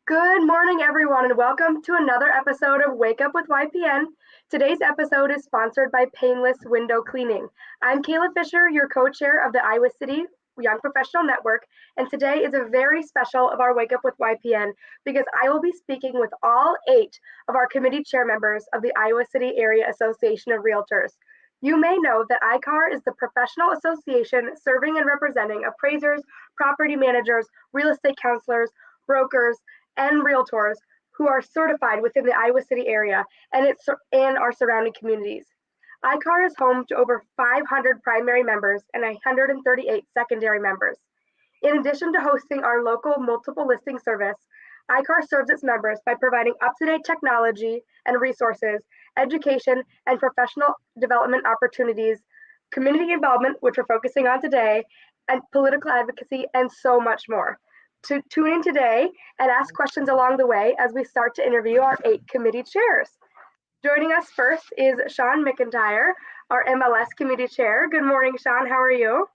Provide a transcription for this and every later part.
Good morning, everyone, and welcome to another episode of Wake Up with YPN. Today's episode is sponsored by Painless Window Cleaning. I'm Kayla Fisher, your co-chair of the Iowa City Young Professional Network, and today is a very special of our Wake Up with YPN because I will be speaking with all 8 of our committee chair members of the Iowa City Area Association of Realtors. You may know that ICAAR is the professional association serving and representing appraisers, property managers, real estate counselors, brokers, and realtors who are certified within the Iowa City area and our surrounding communities. ICAAR is home to over 500 primary members and 138 secondary members. In addition to hosting our local multiple listing service, ICAAR serves its members by providing up-to-date technology and resources, education and professional development opportunities, community involvement, which we're focusing on today, and political advocacy, and so much more. To tune in today and ask questions along the way as we start to interview our 8 committee chairs. Joining us first is Sean McIntyre, our MLS committee chair. Good morning, Sean. How are you?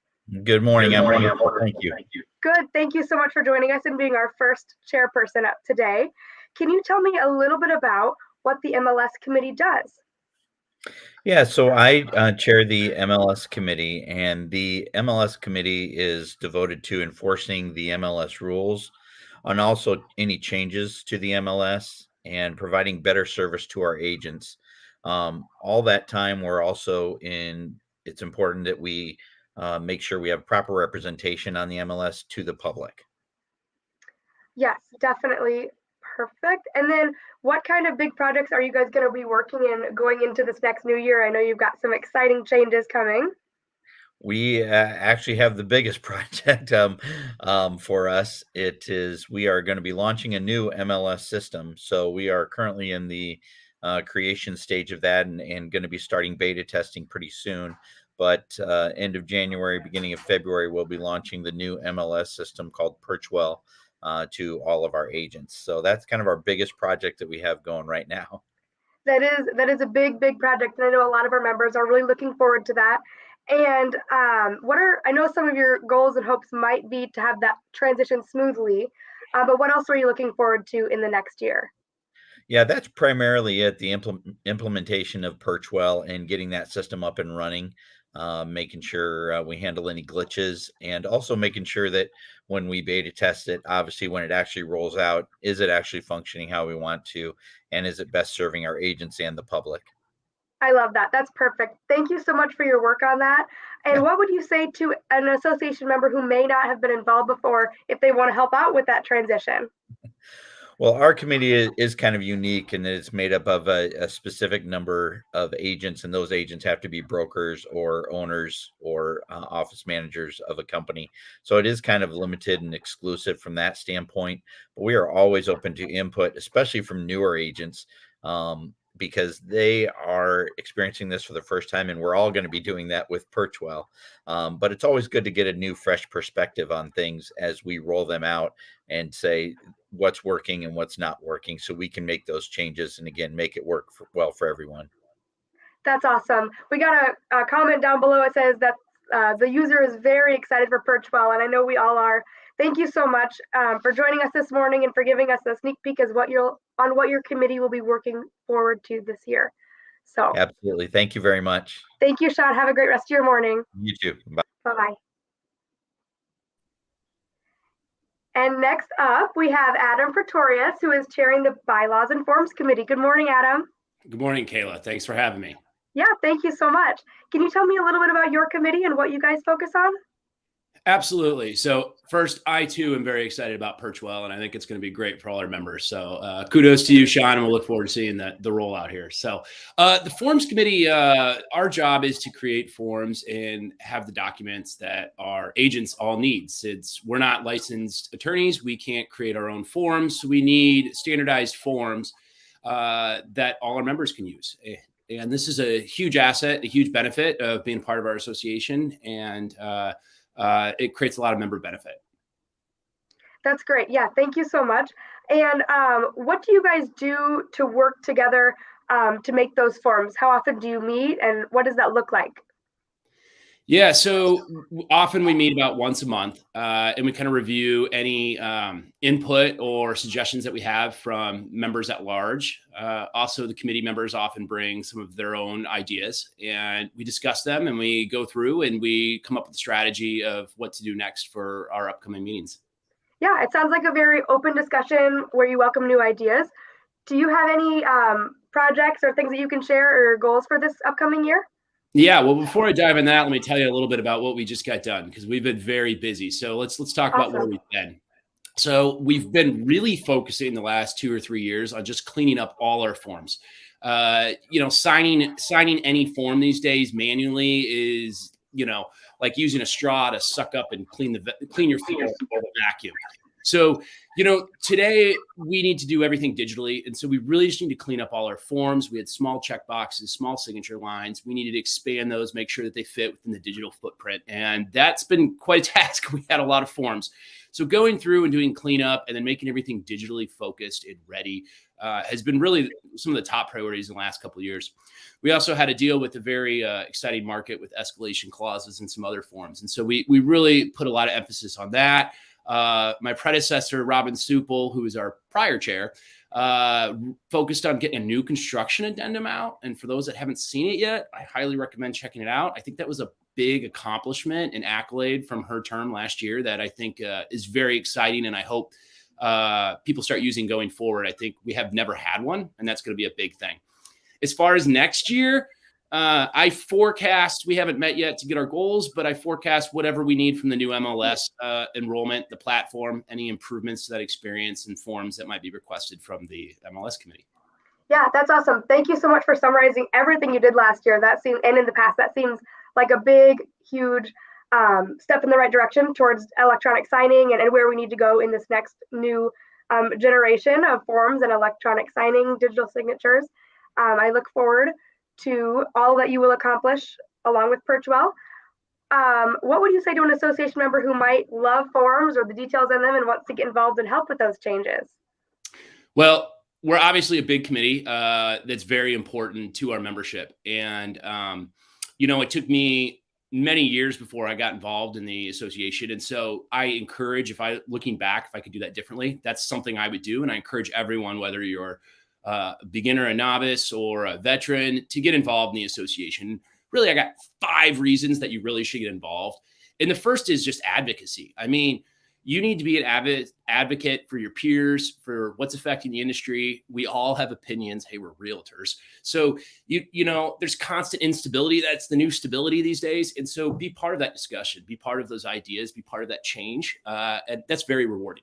Good morning. I'm wonderful. Thank you. Good. Thank you so much for joining us and being our first chairperson up today. Can you tell me a little bit about what the MLS committee does? Yeah, so I chair the MLS committee, and the MLS committee is devoted to enforcing the MLS rules and also any changes to the MLS and providing better service to our agents. All that time, it's important that we make sure we have proper representation on the MLS to the public. Yes, definitely. Perfect. And then what kind of big projects are you guys going to be working in going into this next new year? I know you've got some exciting changes coming. We actually have the biggest project for us. We are going to be launching a new MLS system. So we are currently in the creation stage of that and going to be starting beta testing pretty soon. But end of January, beginning of February, we'll be launching the new MLS system called Perchwell to all of our agents. So that's kind of our biggest project that we have going right now. That is a big project, and I know a lot of our members are really looking forward to that. And I know some of your goals and hopes might be to have that transition smoothly, but what else are you looking forward to in the next year? Yeah, that's primarily it, the implementation of Perchwell and getting that system up and running, making sure we handle any glitches, and also making sure that when we beta test it, obviously when it actually rolls out, is it actually functioning how we want to, and is it best serving our agents and the public? I love that. That's perfect. Thank you so much for your work on that. And Yeah. what would you say to an association member who may not have been involved before if they want to help out with that transition? Well, our committee is kind of unique in that it's made up of a specific number of agents, and those agents have to be brokers or owners or office managers of a company. So it is kind of limited and exclusive from that standpoint. But we are always open to input, especially from newer agents, because they are experiencing this for the first time, and we're all going to be doing that with Perchwell. But it's always good to get a new, fresh perspective on things as we roll them out and say what's working and what's not working so we can make those changes and again make it work well for everyone. That's awesome. We got a comment down below. It says that the user is very excited for Perchwell, and I know we all are. Thank you so much for joining us this morning and for giving us a sneak peek as what your committee will be working forward to this year. So absolutely. Thank you very much. Thank you, Sean. Have a great rest of your morning. You too. Bye. Bye-bye. And next up, we have Adam Pretorius, who is chairing the Bylaws and Forms Committee. Good morning, Adam. Good morning, Kayla. Thanks for having me. Yeah, thank you so much. Can you tell me a little bit about your committee and what you guys focus on? Absolutely. So first, I too am very excited about Perchwell, and I think it's going to be great for all our members. So kudos to you, Sean, and we'll look forward to seeing the rollout here. So the Forms Committee, our job is to create forms and have the documents that our agents all need. We're not licensed attorneys. We can't create our own forms. So we need standardized forms that all our members can use. And this is a huge asset, a huge benefit of being part of our association. And it creates a lot of member benefit. That's great. Yeah, thank you so much. And what do you guys do to work together to make those forms? How often do you meet and what does that look like? Yeah, so often we meet about once a month, and we kind of review any input or suggestions that we have from members at large. Also, the committee members often bring some of their own ideas, and we discuss them, and we go through and we come up with a strategy of what to do next for our upcoming meetings. Yeah, it sounds like a very open discussion where you welcome new ideas. Do you have any projects or things that you can share or goals for this upcoming year? Yeah, well, before I dive in that, let me tell you a little bit about what we just got done because we've been very busy. So let's talk about where Awesome. we've been. So we've been really focusing the last 2 or 3 years on just cleaning up all our forms. Signing any form these days manually is, like using a straw to suck up and clean your floor with a vacuum. So, today we need to do everything digitally. And so we really just need to clean up all our forms. We had small check boxes, small signature lines. We needed to expand those, make sure that they fit within the digital footprint. And that's been quite a task. We had a lot of forms. So going through and doing cleanup and then making everything digitally focused and ready has been really some of the top priorities in the last couple of years. We also had to deal with a very exciting market with escalation clauses and some other forms. And so we really put a lot of emphasis on that. My predecessor, Robin Supel, who was our prior chair, focused on getting a new construction addendum out. And for those that haven't seen it yet, I highly recommend checking it out. I think that was a big accomplishment and accolade from her term last year that I think is very exciting. And I hope people start using going forward. I think we have never had one, and that's going to be a big thing. As far as next year, I forecast, we haven't met yet to get our goals, but I forecast whatever we need from the new MLS enrollment, the platform, any improvements to that experience and forms that might be requested from the MLS committee. Yeah, that's awesome. Thank you so much for summarizing everything you did last year. And in the past, that seems like a big, huge step in the right direction towards electronic signing and where we need to go in this next new generation of forms and electronic signing, digital signatures. I look forward to all that you will accomplish along with Perchwell. What would you say to an association member who might love forms or the details in them and wants to get involved and help with those changes? Well, we're obviously a big committee that's very important to our membership. And, it took me many years before I got involved in the association. And so I encourage, looking back, if I could do that differently, that's something I would do. And I encourage everyone, whether you're a beginner, a novice, or a veteran, to get involved in the association. Really, I got 5 reasons that you really should get involved. And the first is just advocacy. I mean, you need to be an advocate for your peers, for what's affecting the industry. We all have opinions. Hey, we're realtors. So, there's constant instability. That's the new stability these days. And so be part of that discussion, be part of those ideas, be part of that change. And that's very rewarding.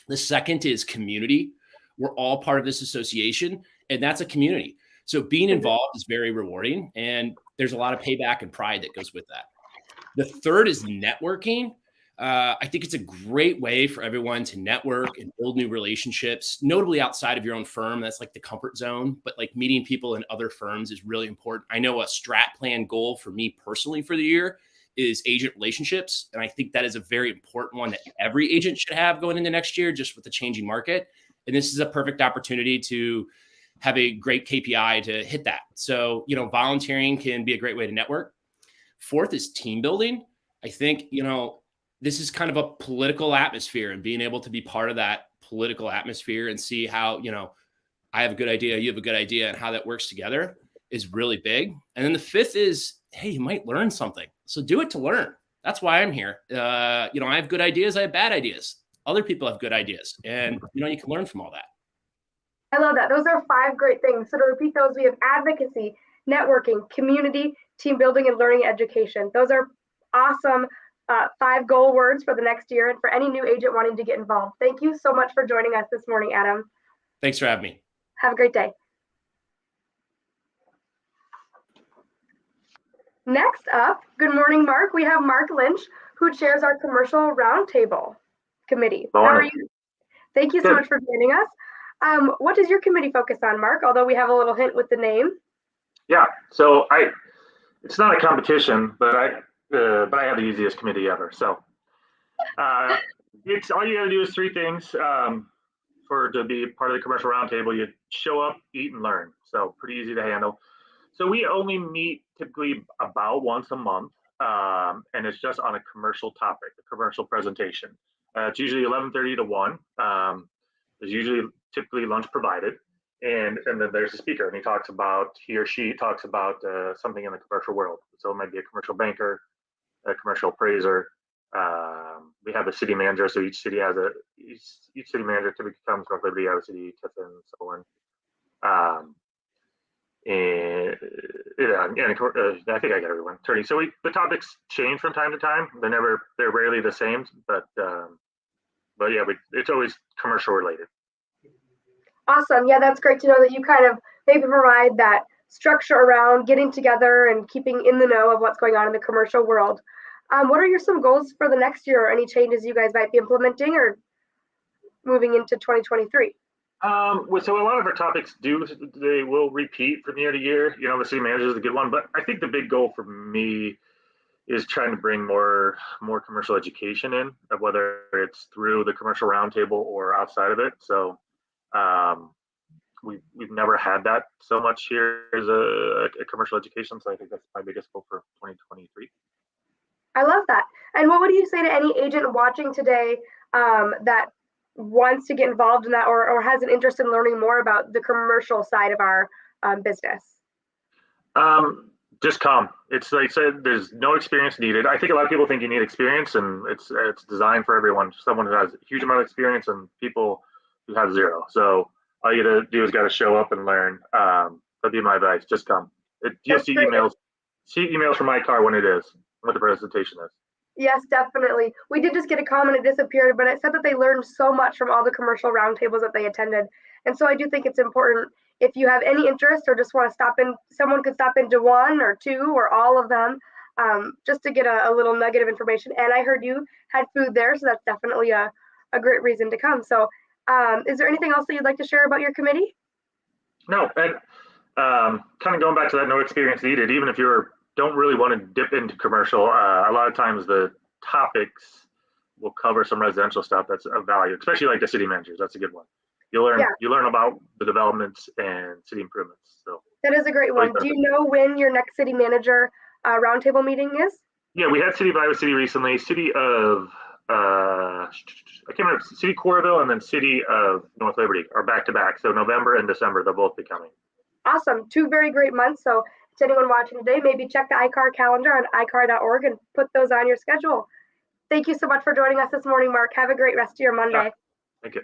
The second is community. We're all part of this association, and that's a community. So being involved is very rewarding, and there's a lot of payback and pride that goes with that. The third is networking. I think it's a great way for everyone to network and build new relationships, notably outside of your own firm. That's like the comfort zone, but like meeting people in other firms is really important. I know a strat plan goal for me personally for the year is agent relationships. And I think that is a very important one that every agent should have going into next year, just with the changing market. And this is a perfect opportunity to have a great KPI to hit that. So, volunteering can be a great way to network. Fourth is team building. I think, this is kind of a political atmosphere, and being able to be part of that political atmosphere and see how, I have a good idea, you have a good idea, and how that works together is really big. And then the fifth is, hey, you might learn something. So do it to learn. That's why I'm here. I have good ideas. I have bad ideas. Other people have good ideas, and you can learn from all that. I love that. Those are 5 great things. So to repeat those, we have advocacy, networking, community, team building, and learning education. Those are awesome 5 goal words for the next year and for any new agent wanting to get involved. Thank you so much for joining us this morning, Adam. Thanks for having me. Have a great day. Next up, good morning, Mark. We have Mark Lynch, who chairs our commercial roundtable committee. How are you? Thank you so much for joining us. What does your committee focus on, Mark? Although we have a little hint with the name. Yeah, so it's not a competition, but I have the easiest committee ever. So it's all you got to do is 3 things to be part of the commercial roundtable. You show up, eat, and learn. So pretty easy to handle. So we only meet typically about once a month. and it's just on a commercial topic, a commercial presentation. It's usually 11:30 to 1. There's usually typically lunch provided, and then there's a speaker, and he or she talks about something in the commercial world. So it might be a commercial banker, a commercial appraiser. We have a city manager, so each city manager typically comes from Liberty, Iowa City, Tiffin, so on. And I think I got everyone. Attorney. So the topics change from time to time. They're rarely the same, but yeah, it's always commercial related. Awesome. Yeah, that's great to know that you kind of maybe provide that structure around getting together and keeping in the know of what's going on in the commercial world. What are some goals for the next year, or any changes you guys might be implementing or moving into 2023? So a lot of our topics they will repeat from year to year. The city manager is a good one, but I think the big goal for me is trying to bring more commercial education in, whether it's through the commercial roundtable or outside of it. So we've never had that so much here as a commercial education. So I think that's my biggest goal for 2023. I love that. And what would you say to any agent watching today that wants to get involved in that, or has an interest in learning more about the commercial side of our business? Just come. It's like I said, there's no experience needed. I think a lot of people think you need experience, and it's designed for everyone. Someone who has a huge amount of experience and people who have zero. So all you gotta do is gotta show up and learn. That'd be my advice. Just come. You'll see emails from ICAAR when it is, what the presentation is. Yes, definitely. We did just get a comment, it disappeared, but it said that they learned so much from all the commercial roundtables that they attended. And so I do think it's important, if you have any interest or just want to stop in, someone could stop into one or two or all of them, just to get a little nugget of information. And I heard you had food there, so that's definitely a great reason to come. So is there anything else that you'd like to share about your committee? No, and kind of going back to that no experience needed, even if you don't really want to dip into commercial, a lot of times the topics will cover some residential stuff that's of value, especially like the city managers. That's a good one. You learn about the developments and city improvements. So that is a great one. Do you know when your next city manager roundtable meeting is? Yeah, we had City of Iowa City recently. City of I can't remember, City Coralville and then City of North Liberty are back to back. So November and December, they'll both be coming. Awesome. 2 very great months. So to anyone watching today, maybe check the ICAAR calendar on ICAAR.org and put those on your schedule. Thank you so much for joining us this morning, Mark. Have a great rest of your Monday. Thank you.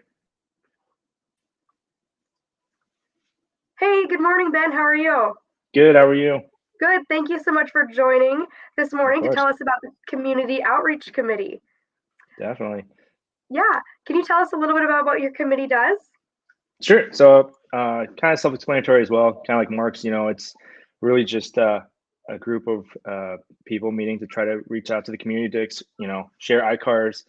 Hey, good morning, Ben. How are you? Good. How are you? Good. Thank you so much for joining this morning to tell us about the Community Outreach Committee. Definitely. Yeah. Can you tell us a little bit about what your committee does? Sure. So kind of self-explanatory as well, kind of like Mark's, it's really just a group of people meeting to try to reach out to the community to, share ICAAR's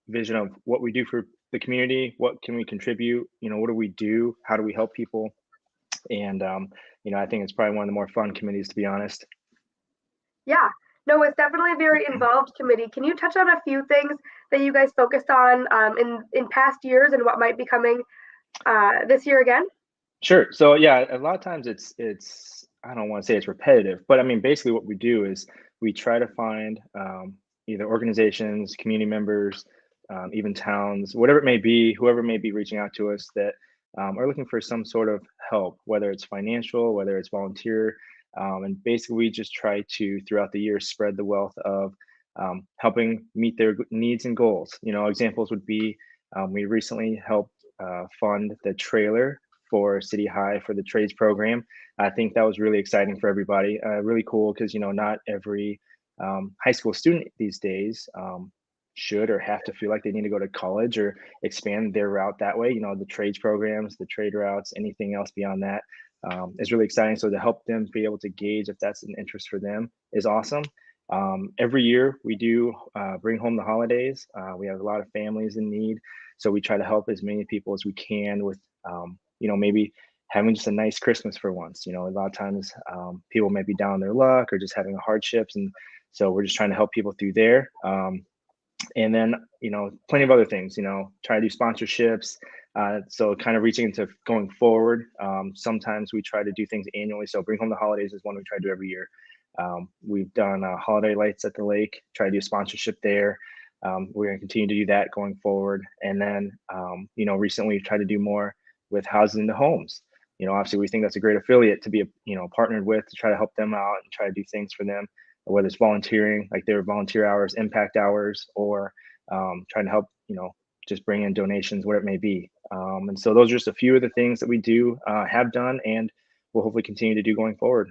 vision of what we do for the community, what can we contribute, what do we do, how do we help people? And, I think it's probably one of the more fun committees, to be honest. Yeah. No, it's definitely a very involved committee. Can you touch on a few things that you guys focused on in past years and what might be coming this year again? Sure. So yeah, a lot of times it's I don't want to say it's repetitive, but I mean basically what we do is we try to find either organizations, community members, even towns, whatever it may be, whoever may be reaching out to us that are looking for some sort of help, whether it's financial, whether it's volunteer, and basically we just try to throughout the year spread the wealth of helping meet their needs and goals. Examples would be we recently helped fund the trailer for City High for the trades program. I think that was really exciting for everybody. Really cool because not every high school student these days should or have to feel like they need to go to college or expand their route that way. The trades programs, the trade routes, anything else beyond that is really exciting. So to help them be able to gauge if that's an interest for them is awesome. Every year we do bring home the holidays. We have a lot of families in need. So we try to help as many people as we can with, maybe having just a nice Christmas for once. A lot of times people may be down on their luck or just having hardships. And so we're just trying to help people through there. And then, plenty of other things, try to do sponsorships. So kind of reaching into going forward. Sometimes we try to do things annually. So bring home the holidays is one we try to do every year. We've done holiday lights at the lake, try to do sponsorship there. We're going to continue to do that going forward. And then, recently we've tried to do more with Houses into Homes. Obviously we think that's a great affiliate to be, partnered with, to try to help them out and try to do things for them, whether it's volunteering, like their volunteer hours, impact hours, or trying to help, just bring in donations, where it may be. And so those are just a few of the things that we do, have done, and we'll hopefully continue to do going forward.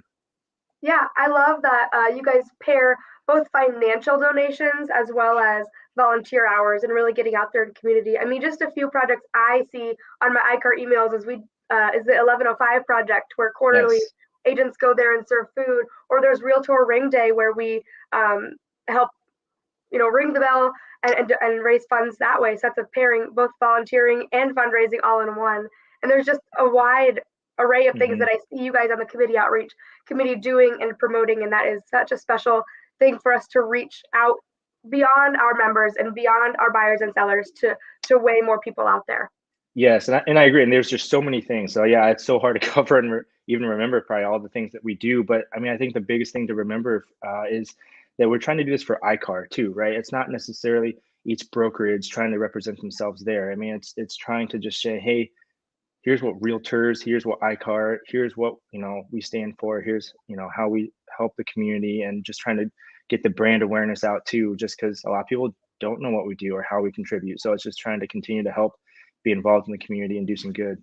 Yeah, I love that you guys pair both financial donations as well as volunteer hours and really getting out there in the community. I mean, just a few projects I see on my ICAAR emails is the 1105 project, where quarterly Yes. agents go there and serve food, or there's Realtor Ring Day, where we help ring the bell and raise funds that way. So that's a pairing, both volunteering and fundraising all in one. And there's just a wide array of things that I see you guys on the committee outreach committee doing and promoting, and that is such a special thing for us to reach out beyond our members and beyond our buyers and sellers to way more people out there. Yes, and I agree. And there's just so many things. So yeah, it's so hard to cover and even remember probably all the things that we do. But I mean, I think the biggest thing to remember is that we're trying to do this for ICAAR too, right? It's not necessarily each brokerage trying to represent themselves there. I mean, it's trying to just say, hey, here's what realtors, here's what ICAAR, here's what we stand for, here's how we help the community, and just trying to get the brand awareness out too, just because a lot of people don't know what we do or how we contribute. So it's just trying to continue to help be involved in the community and do some good.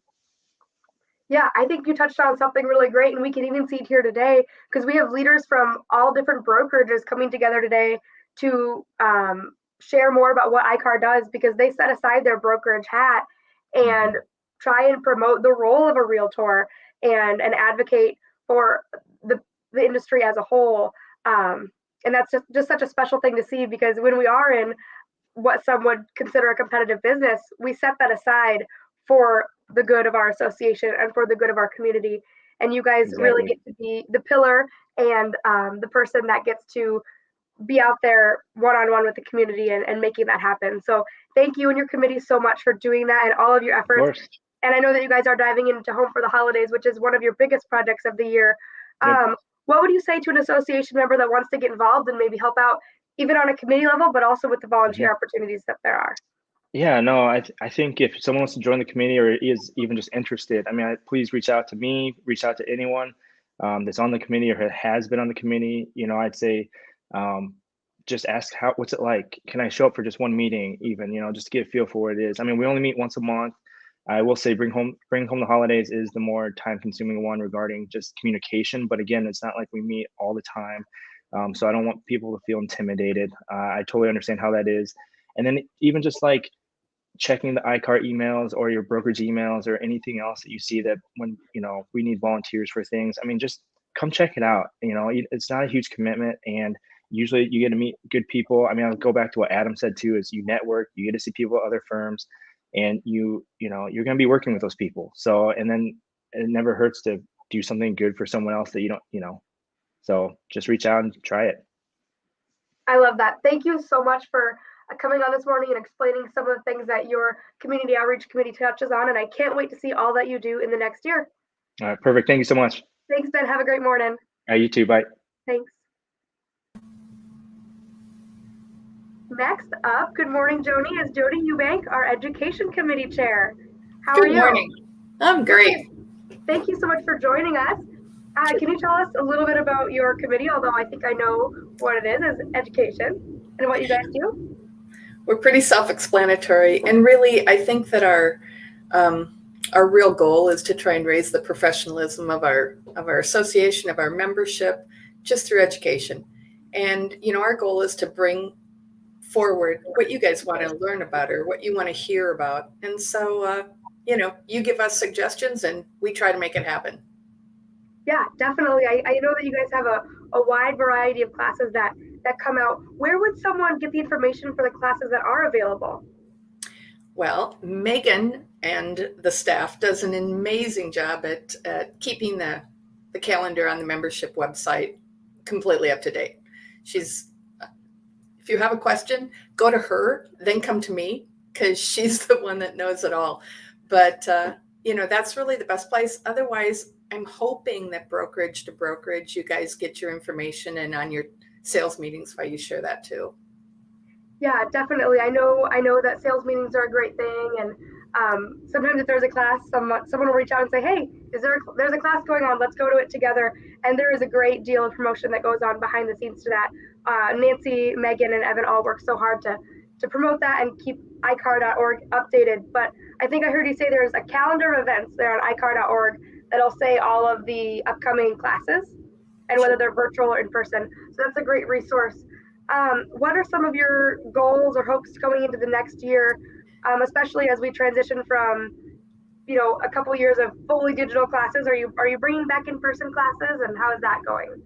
Yeah, I think you touched on something really great, and we can even see it here today because we have leaders from all different brokerages coming together today to share more about what ICAAR does, because they set aside their brokerage hat and try and promote the role of a realtor and advocate for the industry as a whole. And that's just such a special thing to see, because when we are in what some would consider a competitive business, we set that aside for the good of our association and for the good of our community. And you guys really get to be the pillar and the person that gets to be out there one-on-one with the community and making that happen. So thank you and your committee so much for doing that and all of your efforts. Of course. And I know that you guys are diving into Home for the Holidays, which is one of your biggest projects of the year. What would you say to an association member that wants to get involved and maybe help out even on a committee level, but also with the volunteer opportunities that there are? Yeah, no, I think if someone wants to join the committee or is even just interested, I mean, please reach out to me, reach out to anyone that's on the committee or has been on the committee. I'd say just ask what's it like? Can I show up for just one meeting even, just to get a feel for what it is. I mean, we only meet once a month. I will say bring home the holidays is the more time consuming one regarding just communication. But again, it's not like we meet all the time. So I don't want people to feel intimidated. I totally understand how that is. And then even just like checking the ICAAR emails or your brokerage emails or anything else that you see that when, we need volunteers for things. I mean, just come check it out. It's not a huge commitment, and usually you get to meet good people. I mean, I'll go back to what Adam said too, is you network, you get to see people at other firms, and you're going to be working with those people. So, and then it never hurts to do something good for someone else that you don't, so just reach out and try it. I love that. Thank you so much for coming on this morning and explaining some of the things that your community outreach committee touches on. And I can't wait to see all that you do in the next year. All right, perfect. Thank you so much. Thanks, Ben. Have a great morning. You too. Bye. Thanks. Next up, good morning, Joni, is Jody Eubank, our Education Committee Chair. How are you? Good morning. I'm great. Thank you so much for joining us. Can you tell us a little bit about your committee, although I think I know what it is education, and what you guys do? We're pretty self-explanatory, and really, I think that our real goal is to try and raise the professionalism of our association, of our membership, just through education. And our goal is to bring forward what you guys want to learn about or what you want to hear about. And so, you give us suggestions, and we try to make it happen. Yeah, definitely. I know that you guys have a wide variety of classes that come out. Where would someone get the information for the classes that are available? Well, Megan and the staff does an amazing job at keeping the calendar on the membership website completely up to date. If you have a question, go to her, then come to me, because she's the one that knows it all. But, that's really the best place. Otherwise, I'm hoping that brokerage to brokerage, you guys get your information, and on your sales meetings, why you share that too. Yeah, definitely. I know that sales meetings are a great thing, and sometimes if there's a class, someone will reach out and say, "Hey, there's a class going on? Let's go to it together." And there is a great deal of promotion that goes on behind the scenes to that. Nancy, Megan, and Evan all work so hard to promote that and keep ICAAR.org updated. But I think I heard you say there's a calendar of events there on ICAAR.org that'll say all of the upcoming classes and whether they're virtual or in person. So that's a great resource. What are some of your goals or hopes going into the next year, especially as we transition from, a couple years of fully digital classes? Are you bringing back in-person classes, and how is that going?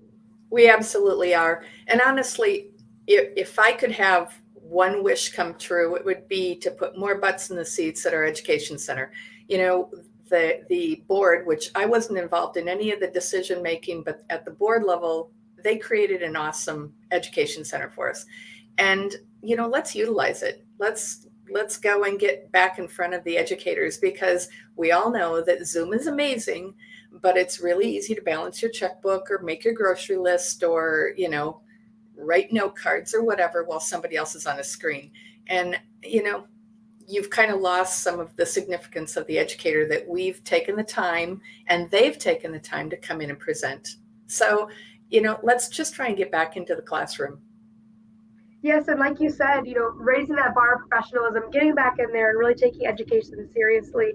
We absolutely are. And honestly, if I could have one wish come true, it would be to put more butts in the seats at our education center. The board, which I wasn't involved in any of the decision making, but at the board level, they created an awesome education center for us. And, let's utilize it. Let's go and get back in front of the educators, because we all know that Zoom is amazing, but it's really easy to balance your checkbook or make your grocery list or, write note cards or whatever while somebody else is on a screen. And, you've kind of lost some of the significance of the educator that we've taken the time and they've taken the time to come in and present. So, let's just try and get back into the classroom. Yes, and like you said, raising that bar of professionalism, getting back in there and really taking education seriously.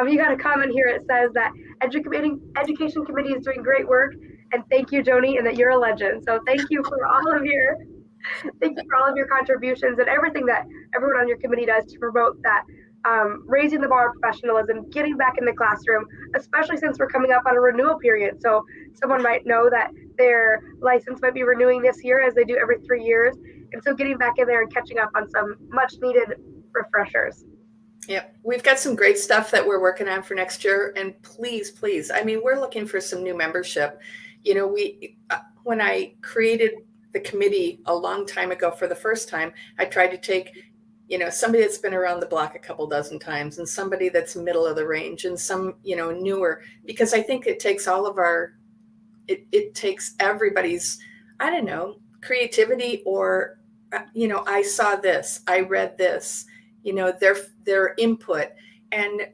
You got a comment here. It says that education committee is doing great work, and thank you, Joni, and that you're a legend. So thank you for all of your contributions and everything that everyone on your committee does to promote that, raising the bar of professionalism, getting back in the classroom, especially since we're coming up on a renewal period. So someone might know that their license might be renewing this year, as they do every 3 years. And so getting back in there and catching up on some much needed refreshers. Yep. We've got some great stuff that we're working on for next year. And please, we're looking for some new membership. When I created the committee a long time ago for the first time, I tried to take, somebody that's been around the block a couple dozen times and somebody that's middle of the range and some, newer, because I think it takes all of it takes everybody's, creativity or, I saw this, I read this, their input. And,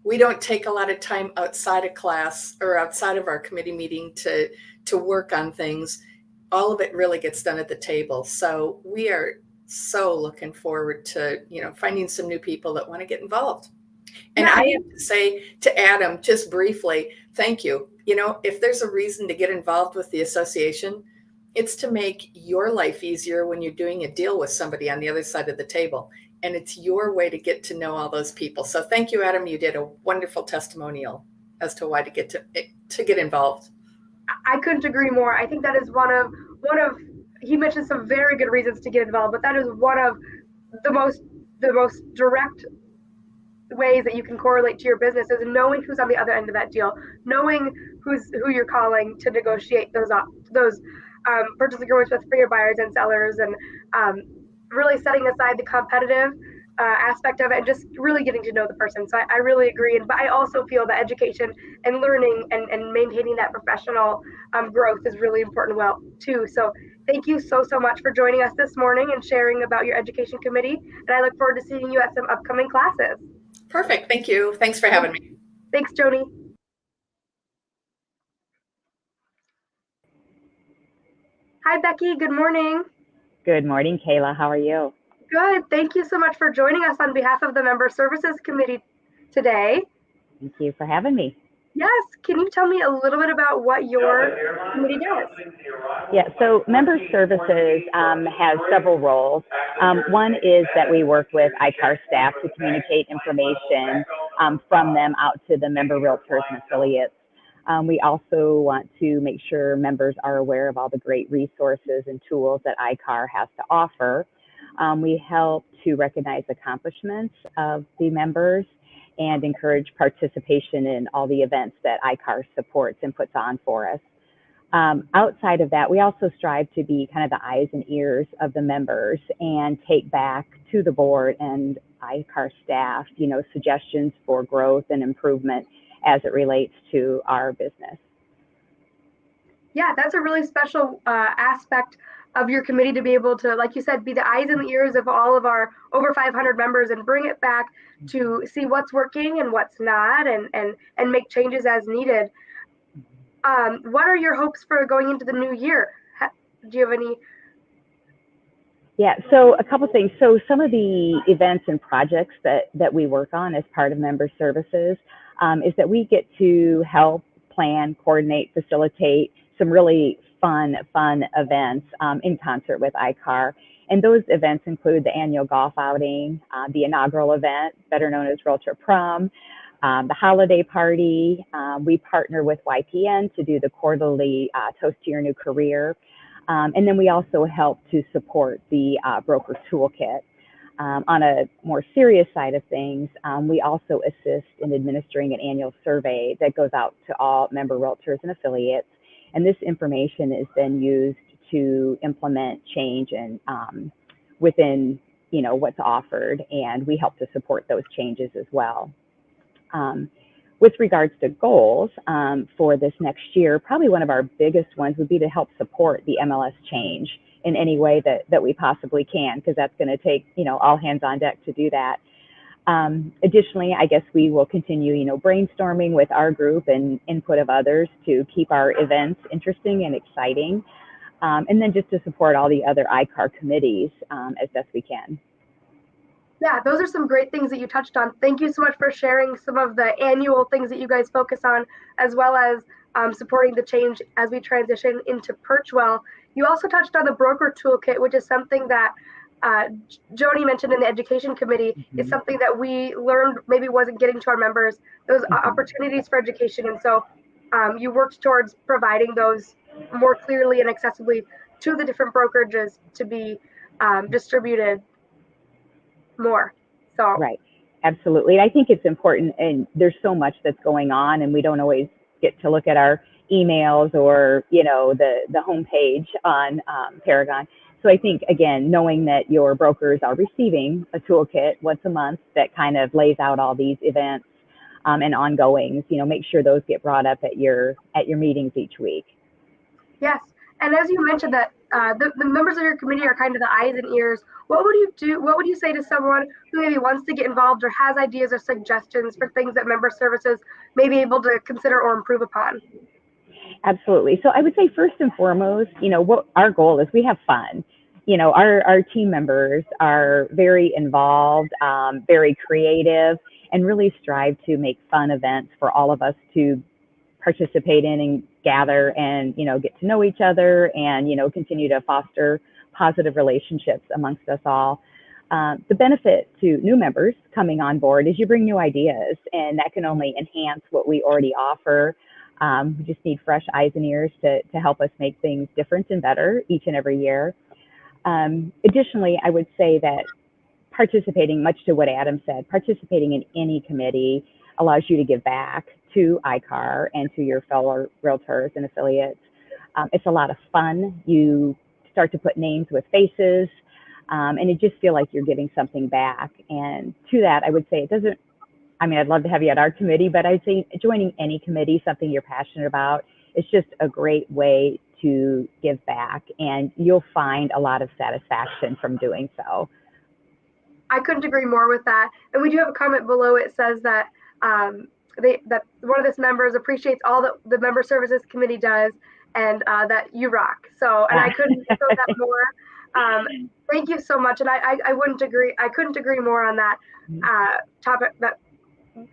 we don't take a lot of time outside of class or outside of our committee meeting to work on things. All of it really gets done at the table. So we are so looking forward to, finding some new people that want to get involved. And I have to say to Adam, just briefly, thank you. If there's a reason to get involved with the association, it's to make your life easier when you're doing a deal with somebody on the other side of the table. And it's your way to get to know all those people. So thank you, Adam. You did a wonderful testimonial as to why to get involved. I couldn't agree more. I think that is one of he mentioned some very good reasons to get involved, but that is one of the most direct ways that you can correlate to your business is knowing who's on the other end of that deal, knowing who you're calling to negotiate those purchase agreements with for your buyers and sellers, and really setting aside the competitive aspect of it and just really getting to know the person. So I really agree. But I also feel that education and learning and maintaining that professional growth is really important too. So thank you so much for joining us this morning and sharing about your education committee. And I look forward to seeing you at some upcoming classes. Perfect. Thank you. Thanks for having me. Thanks, Joni. Hi, Becky. Good morning. Good morning, Kayla. How are you? Good. Thank you so much for joining us on behalf of the Member Services Committee today. Thank you for having me. Yes. Can you tell me a little bit about what your committee does? Yeah, so Member Services has several roles. One is that we work with ICAAR staff to communicate information from them out to the member realtors and affiliates. We also want to make sure members are aware of all the great resources and tools that ICAAR has to offer. We help to recognize accomplishments of the members and encourage participation in all the events that ICAAR supports and puts on for us. Outside of that, we also strive to be kind of the eyes and ears of the members and take back to the board and ICAAR staff, suggestions for growth and improvement as it relates to our business. Yeah, that's a really special aspect of your committee to be able to, like you said, be the eyes and the ears of all of our over 500 members and bring it back to see what's working and what's not, and make changes as needed. What are your hopes for going into the new year? Do you have any? Yeah, so a couple things. So some of the events and projects that we work on as part of member services is that we get to help plan, coordinate, facilitate some really fun events in concert with ICAAR. And those events include the annual golf outing, the inaugural event, better known as Realtor Prom, the holiday party. We partner with YPN to do the quarterly Toast to Your New Career. And then we also help to support the broker toolkit. On a more serious side of things, we also assist in administering an annual survey that goes out to all member realtors and affiliates. And this information is then used to implement change and within what's offered, and we help to support those changes as well. With regards to goals for this next year, probably one of our biggest ones would be to help support the MLS change in any way that we possibly can, because that's going to take all hands on deck to do that. Additionally, I guess we will continue brainstorming with our group and input of others to keep our events interesting and exciting, and then just to support all the other ICAAR committees as best we can. Yeah, those are some great things that you touched on. Thank you so much for sharing some of the annual things that you guys focus on, as well as supporting the change as we transition into Perchwell. You also touched on the broker toolkit, which is something that Joni mentioned in the education committee. Is something that we learned maybe wasn't getting to our members, those opportunities for education. And so you worked towards providing those more clearly and accessibly to the different brokerages to be distributed more. So right, absolutely. And I think it's important, and there's so much that's going on, and we don't always get to look at our emails or the homepage on Paragon. So I think, again, knowing that your brokers are receiving a toolkit once a month that kind of lays out all these events and ongoings, make sure those get brought up at your meetings each week. Yes, and as you mentioned that the members of your committee are kind of the eyes and ears. What would you do? What would you say to someone who maybe wants to get involved or has ideas or suggestions for things that member services may be able to consider or improve upon? Absolutely. So I would say first and foremost, what our goal is, we have fun. Our team members are very involved, very creative, and really strive to make fun events for all of us to participate in and gather and, get to know each other and, continue to foster positive relationships amongst us all. The benefit to new members coming on board is you bring new ideas, and that can only enhance what we already offer. We just need fresh eyes and ears to help us make things different and better each and every year. Additionally, I would say that participating, much to what Adam said, participating in any committee allows you to give back to ICAAR and to your fellow realtors and affiliates. It's a lot of fun. You start to put names with faces, and you just feel like you're giving something back. And to that, I would say I'd love to have you at our committee, but I'd say joining any committee, something you're passionate about, is just a great way to give back, and you'll find a lot of satisfaction from doing so. I couldn't agree more with that. And we do have a comment below. It says that that one of its members appreciates all that the member services committee does, and that you rock. So, and I couldn't echo that more. Thank you so much. And I wouldn't agree. I couldn't agree more on that topic. That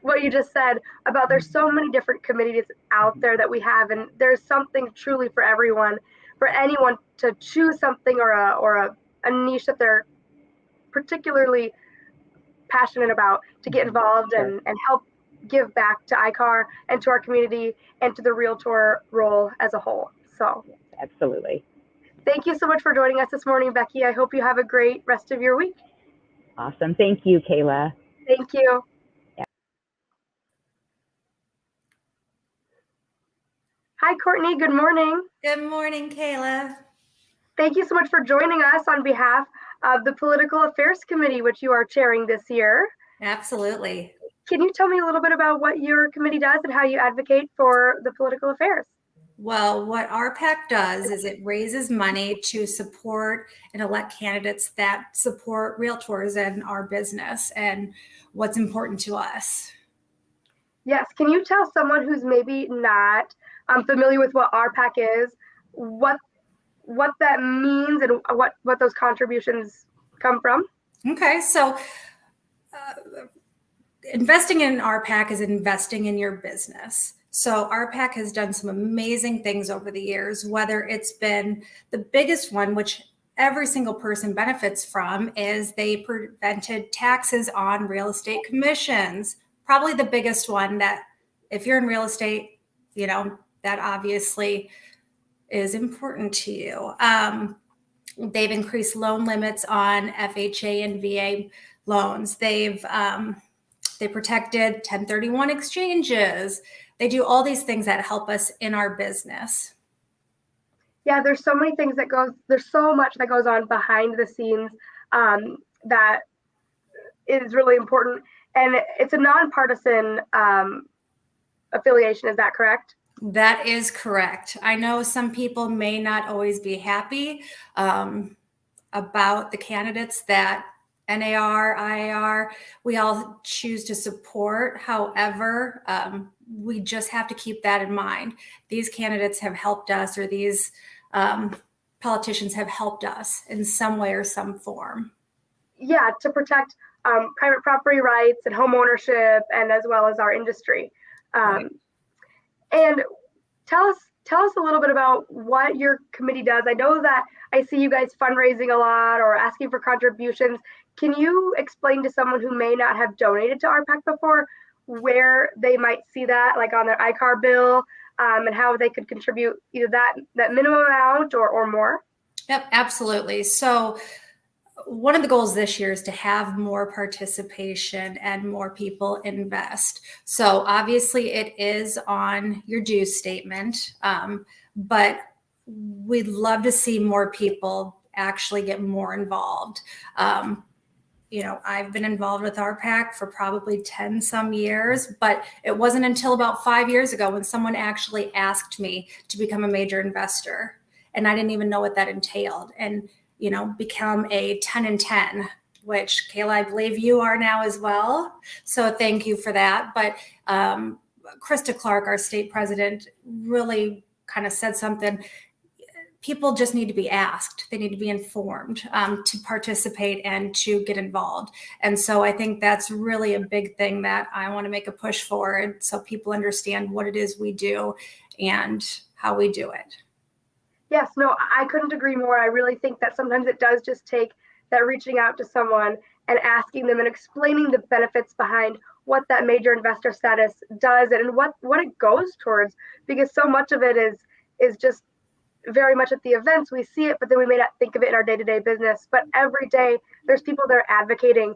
what you just said about there's so many different committees out there that we have, and there's something truly for everyone, for anyone to choose something or a niche that they're particularly passionate about to get involved and help give back to ICAAR and to our community and to the realtor role as a whole. So absolutely. Thank you so much for joining us this morning, Becky. I hope you have a great rest of your week. Awesome. Thank you, Kayla. Thank you. Hi, Courtney. Good morning. Good morning, Kayla. Thank you so much for joining us on behalf of the Political Affairs Committee, which you are chairing this year. Absolutely. Can you tell me a little bit about what your committee does and how you advocate for the political affairs? Well, what RPAC does is it raises money to support and elect candidates that support realtors and our business and what's important to us. Yes. Can you tell someone who's maybe not familiar with what RPAC is, what that means and what those contributions come from? Okay, so investing in RPAC is investing in your business. So RPAC has done some amazing things over the years, whether it's been the biggest one, which every single person benefits from, is they prevented taxes on real estate commissions. Probably the biggest one that if you're in real estate, you know, that obviously is important to you. They've increased loan limits on FHA and VA loans. They protected 1031 exchanges. They do all these things that help us in our business. Yeah, there's so many things there's so much that goes on behind the scenes that is really important. And it's a nonpartisan affiliation, is that correct? That is correct. I know some people may not always be happy about the candidates that NAR, IAR, we all choose to support. However, we just have to keep that in mind. These candidates have helped us, or these politicians have helped us in some way or some form. Yeah, to protect private property rights and home ownership, and as well as our industry. Right. And tell us a little bit about what your committee does. I know that I see you guys fundraising a lot or asking for contributions. Can you explain to someone who may not have donated to RPAC before where they might see that, like on their ICAAR bill, and how they could contribute either that minimum amount or more? Yep, absolutely. So one of the goals this year is to have more participation and more people invest. So obviously it is on your due statement, but we'd love to see more people actually get more involved. You know, I've been involved with RPAC for probably 10 some years, but it wasn't until about 5 years ago when someone actually asked me to become a major investor. And I didn't even know what that entailed. And, you know, become a 10 and 10, which Kayla, I believe you are now as well. So thank you for that. But Krista Clark, our state president, really kind of said something. People just need to be asked. They need to be informed to participate and to get involved. And so I think that's really a big thing that I want to make a push for, so people understand what it is we do and how we do it. Yes, no, I couldn't agree more. I really think that sometimes it does just take that reaching out to someone and asking them and explaining the benefits behind what that major investor status does and what it goes towards, because so much of it is just very much at the events we see it, but then we may not think of it in our day-to-day business. But every day there's people that are advocating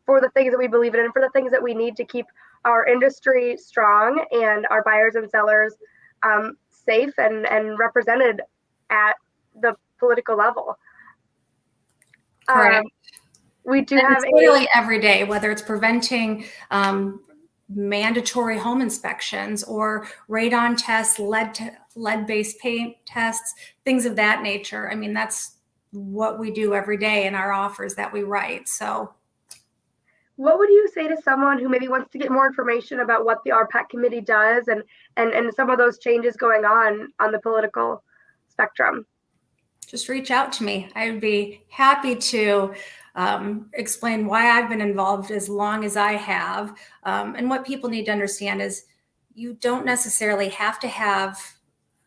for the things that we believe in and for the things that we need to keep our industry strong and our buyers and sellers safe and represented at the political level. Correct. We do and have it's literally every day, whether it's preventing mandatory home inspections or radon tests, lead-based paint tests, things of that nature. I mean, that's what we do every day in our offers that we write. So what would you say to someone who maybe wants to get more information about what the RPAC committee does and some of those changes going on the political spectrum? Just reach out to me. I would be happy to explain why I've been involved as long as I have. And what people need to understand is you don't necessarily have to have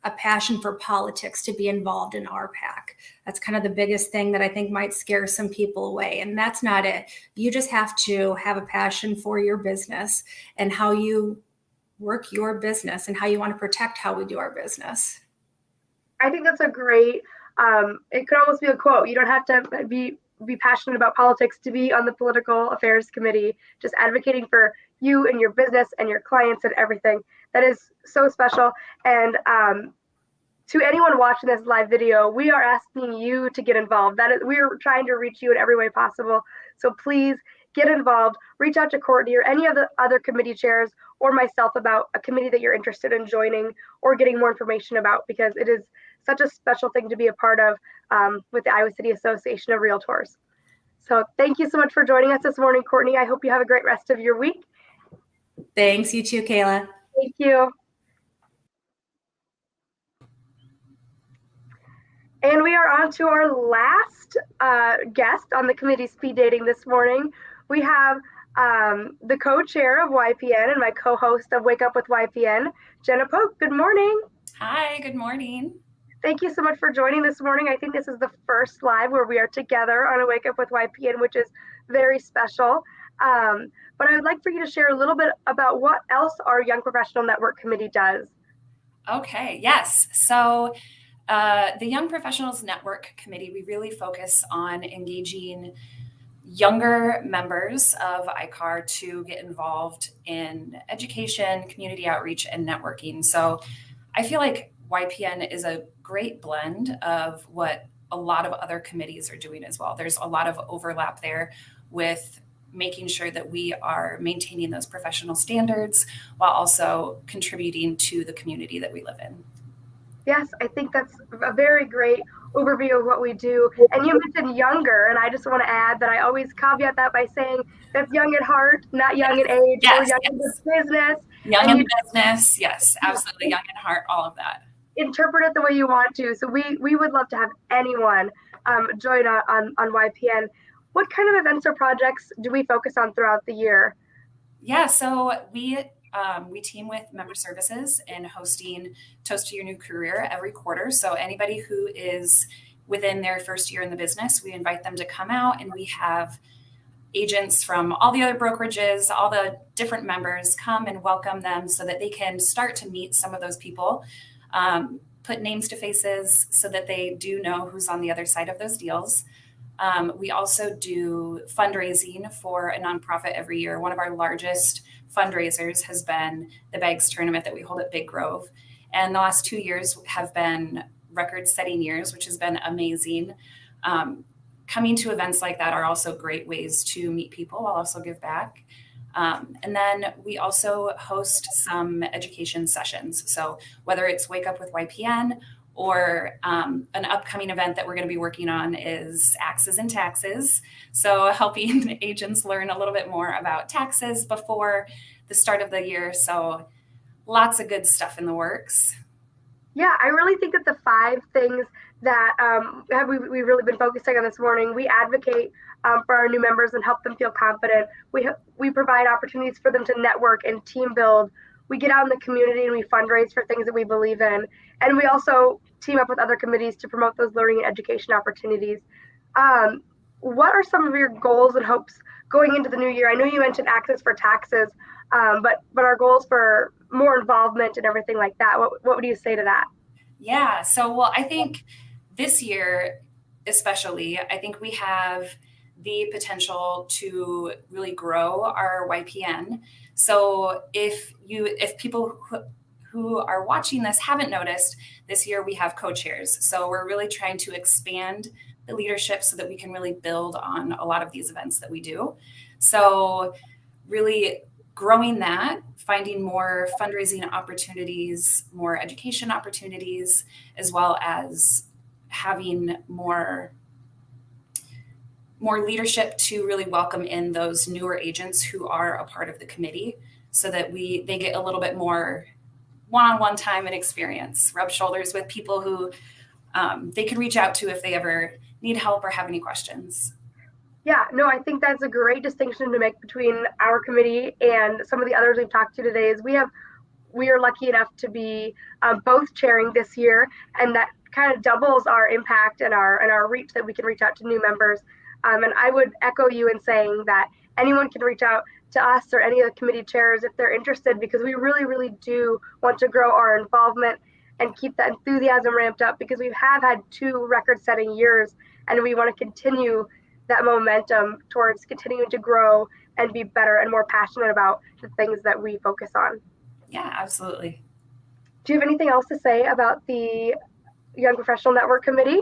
a passion for politics to be involved in RPAC. That's kind of the biggest thing that I think might scare some people away. And that's not it. You just have to have a passion for your business and how you work your business and how you want to protect how we do our business. I think that's a great, it could almost be a quote. You don't have to be passionate about politics to be on the political affairs committee, just advocating for you and your business and your clients and everything. That is so special. And to anyone watching this live video, we are asking you to get involved. That is, we are trying to reach you in every way possible. So please get involved. Reach out to Courtney or any of the other committee chairs or myself about a committee that you're interested in joining or getting more information about, because it is such a special thing to be a part of with the Iowa City Association of Realtors. So thank you so much for joining us this morning, Courtney. I hope you have a great rest of your week. Thanks, you too, Kayla. Thank you. And we are on to our last guest on the committee speed dating this morning. We have the co-chair of YPN and my co-host of Wake Up with YPN, Jenna Polk. Good morning. Hi, good morning. Thank you so much for joining this morning. I think this is the first live where we are together on a Wake Up with YPN, which is very special. But I would like for you to share a little bit about what else our Young Professional Network Committee does. Okay, yes. So the Young Professionals Network Committee, we really focus on engaging younger members of ICAAR to get involved in education, community outreach, and networking. So I feel like YPN is a great blend of what a lot of other committees are doing as well. There's a lot of overlap there with making sure that we are maintaining those professional standards while also contributing to the community that we live in. Yes, I think that's a very great overview of what we do. And you mentioned younger, and I just want to add that I always caveat that by saying that's young at heart, not young in age, or young in business. Young in business, yes, absolutely. Young at heart, all of that. Interpret it the way you want to. So we would love to have anyone join on YPN. What kind of events or projects do we focus on throughout the year? Yeah, so we team with member services in hosting Toast to Your New Career every quarter. So anybody who is within their first year in the business, we invite them to come out, and we have agents from all the other brokerages, all the different members come and welcome them so that they can start to meet some of those people, put names to faces so that they do know who's on the other side of those deals. We also do fundraising for a nonprofit every year. One of our largest fundraisers has been the Bags Tournament that we hold at Big Grove. And the last 2 years have been record-setting years, which has been amazing. Coming to events like that are also great ways to meet people while also give back. And then we also host some education sessions. So whether it's Wake Up with YPN or an upcoming event that we're going to be working on is Axes and Taxes. So helping agents learn a little bit more about taxes before the start of the year. So lots of good stuff in the works. Yeah, I really think that the 5 things that we've really been focusing on this morning, we advocate for our new members and help them feel confident. We provide opportunities for them to network and team build. We get out in the community and we fundraise for things that we believe in. And we also team up with other committees to promote those learning and education opportunities. What are some of your goals and hopes going into the new year? I know you mentioned access for taxes, but our goals for more involvement and everything like that. What would you say to that? Yeah, so well, I think this year, especially, I think we have the potential to really grow our YPN. So if people who are watching this haven't noticed, this year we have co-chairs. So we're really trying to expand the leadership so that we can really build on a lot of these events that we do. So really growing that, finding more fundraising opportunities, more education opportunities, as well as having more leadership to really welcome in those newer agents who are a part of the committee so that they get a little bit more one-on-one time and experience, rub shoulders with people who they can reach out to if they ever need help or have any questions. Yeah, no, I think that's a great distinction to make between our committee and some of the others we've talked to today. Is we are lucky enough to be both chairing this year, and that kind of doubles our impact and our reach that we can reach out to new members. And I would echo you in saying that anyone can reach out to us or any of the committee chairs if they're interested, because we really, really do want to grow our involvement and keep that enthusiasm ramped up, because we have had 2 record-setting years, and we want to continue that momentum towards continuing to grow and be better and more passionate about the things that we focus on. Yeah, absolutely. Do you have anything else to say about the Young Professional Network Committee?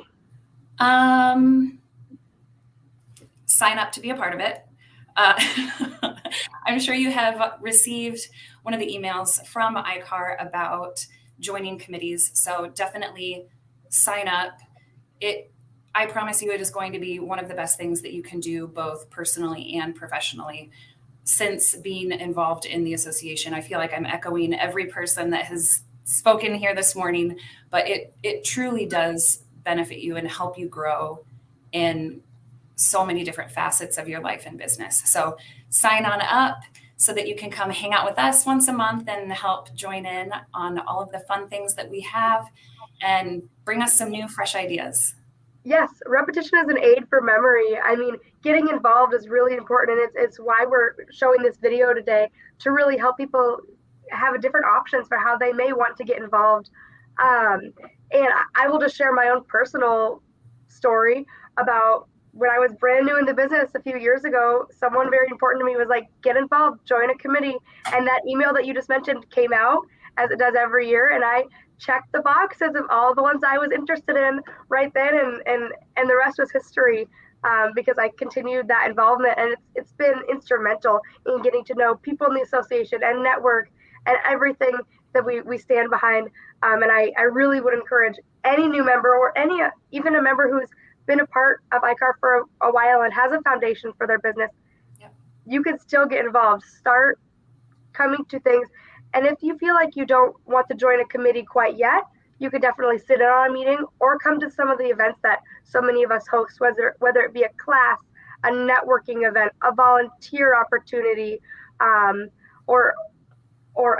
Sign up to be a part of it. I'm sure you have received one of the emails from ICAAR about joining committees. So definitely sign up. I promise you it is going to be one of the best things that you can do both personally and professionally. Since being involved in the association, I feel like I'm echoing every person that has spoken here this morning, but it truly does benefit you and help you grow in so many different facets of your life and business. So sign on up so that you can come hang out with us once a month and help join in on all of the fun things that we have and bring us some new, fresh ideas. Yes, repetition is an aid for memory. I mean, getting involved is really important, and it's why we're showing this video today, to really help people have different options for how they may want to get involved. And I will just share my own personal story about when I was brand new in the business a few years ago. Someone very important to me was like, get involved, join a committee. And that email that you just mentioned came out, as it does every year, and I checked the boxes of all the ones I was interested in right then, and the rest was history, because I continued that involvement, and it's been instrumental in getting to know people in the association and network and everything that we stand behind. And I really would encourage any new member, or even a member who's been a part of ICAAR for a while and has a foundation for their business. Yep. You can still get involved. Start coming to things. And if you feel like you don't want to join a committee quite yet, you could definitely sit in on a meeting or come to some of the events that so many of us host, whether it be a class, a networking event, a volunteer opportunity, or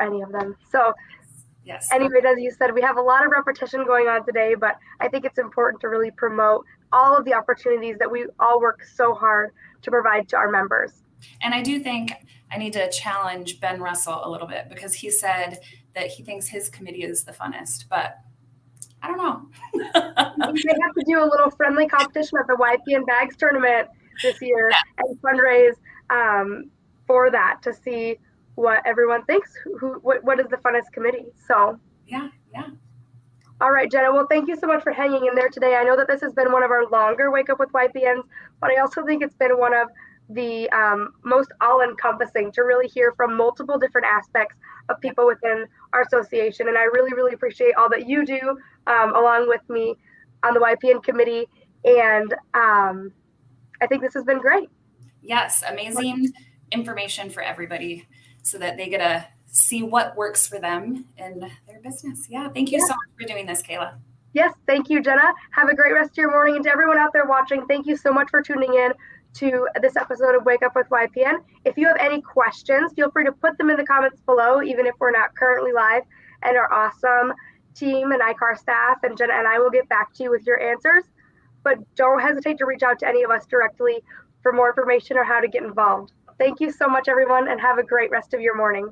any of them. So yes. Anyway, as you said, we have a lot of repetition going on today, but I think it's important to really promote all of the opportunities that we all work so hard to provide to our members. And I do think I need to challenge Ben Russell a little bit, because he said that he thinks his committee is the funnest, but I don't know. We may have to do a little friendly competition at the YPN Bags tournament this year, and fundraise for that to see what everyone thinks. What is the funnest committee? So yeah. All right, Jenna. Well, thank you so much for hanging in there today. I know that this has been one of our longer Wake Up with YPNs, but I also think it's been one of the most all-encompassing, to really hear from multiple different aspects of people within our association. And I really, really appreciate all that you do along with me on the YPN committee. And I think this has been great. Yes, amazing information for everybody so that they get to see what works for them in their business. Yeah, thank you so much for doing this, Kayla. Yes, thank you, Jenna. Have a great rest of your morning. And to everyone out there watching, thank you so much for tuning in to this episode of Wake Up with YPN. If you have any questions, feel free to put them in the comments below, even if we're not currently live, and our awesome team and ICAAR staff and Jenna and I will get back to you with your answers. But don't hesitate to reach out to any of us directly for more information or how to get involved. Thank you so much, everyone, and have a great rest of your morning.